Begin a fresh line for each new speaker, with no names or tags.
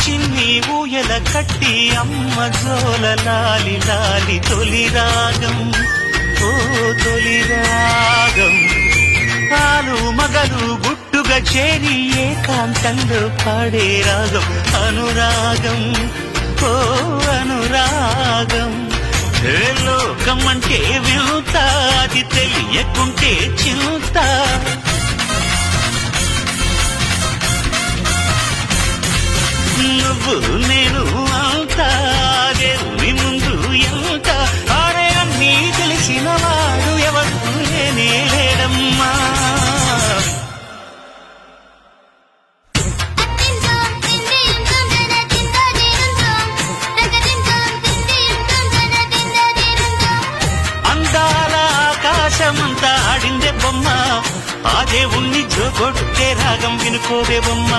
చిన్ని ఊయల కట్టి అమ్మ జోల లాలి లాలి తొలి రాగం ఓ తొలి రాగం పాలు మగలు గుట్టుగా చేరి ఏకాంతంలో పాడే రాగం అనురాగం ఓ అనురాగం లోకం అంటే వింత అది తెలియకుంటే చింత నువ్వు నేను అంతా దేవుని ముందు ఎంత ఆడే అన్నీ తెలిసిన వాడు ఎవరు నేనే లేడమ్మా అందాల ఆకాశమంతా ఆడిందే బొమ్మ ఆ దేవుణ్ణి జోగొట్టే రాగం వినుకోవే బొమ్మ